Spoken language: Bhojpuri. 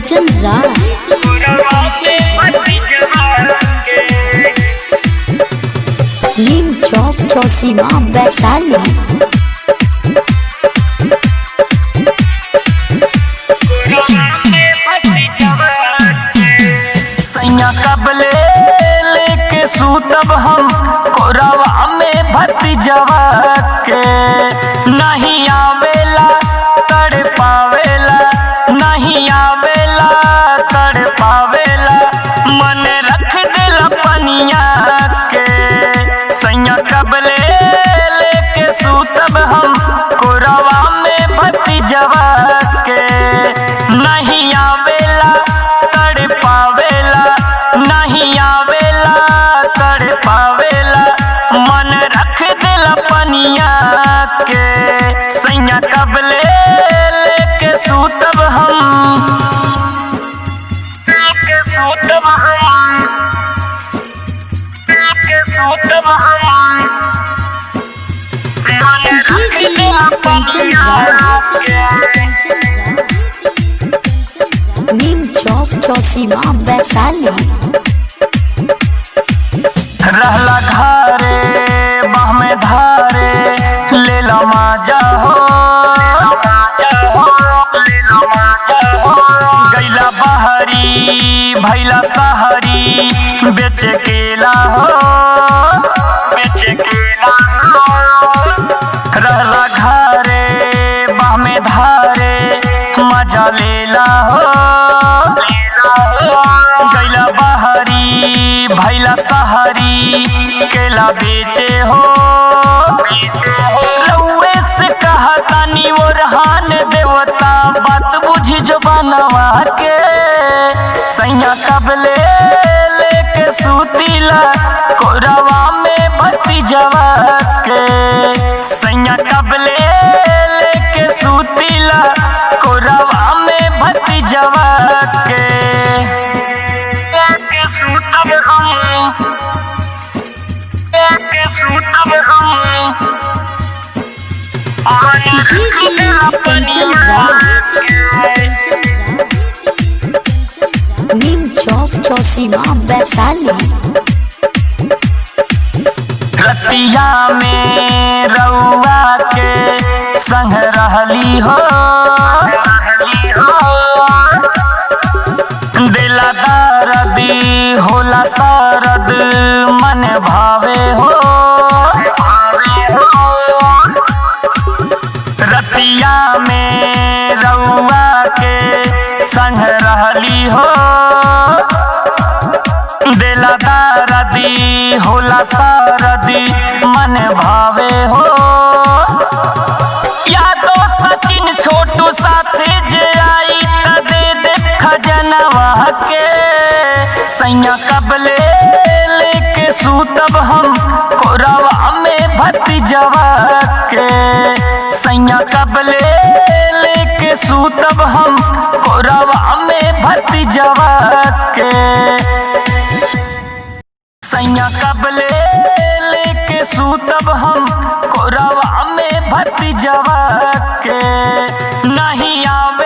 कंचन राज नीम चौक चौसीमा वैशाली। कबले लेके सूतब हम कोरवा में भतीजवा के, नहीं आवेला तड़ पावेला, नहीं आवेला तड़ पावेला, मन रख दिल पनिया के। सैया कबले लेके सूतब हम कोरवा में भतीजवा के, नहीं आवेला तड़ पावेला, नहीं आवेला तड़ पावेला, मन रख दिल पनिया के। सैया कबले लेके सूतब हम, लेके सूतब हम, लेके सूतब हम, मन रख दिल पनिया के। नीम चौक चौसीमा वैशाली। रहला घरे बाह में धारे लेला माजा हो, गैला बहरी भैला सहरी बेच केला हो, बेच केला हो। रहला घरे बाह में धारे मजा लेला हो, गैला बहरी भैला सहरी केला बेचे हो। रउए से कहा तानी वो रहान देवता बात बुझी जो बनवा के। सैया कबले लेके सूतीला कोरवा में भतीजवा के, सैया कबले लेके सूतीला कोरवा में भतीजवा के। लेके सूतब हम, लेके सूतब हम, कंचन राज नीम चौक चौसीमा वैशाली। रतिया में रउआ के संग रहली हो, दिला दर्दी होला सरद मन भावे हो। रतिया में रउआ के संग रहली हो, दिला दर्दी होला सरदी मन भावे हो। या तो सचिन छोटू साथे जे आई त दे दे खजनवा के। सैया कबले लेके सूतब हम कोरवा में भतीजवा के, सैया कबले लेके सूतब हम कोरवा में भतीजवा के। सैया कबले लेके सूतब हम कोरवा में भतीजवा के, नहीं आवे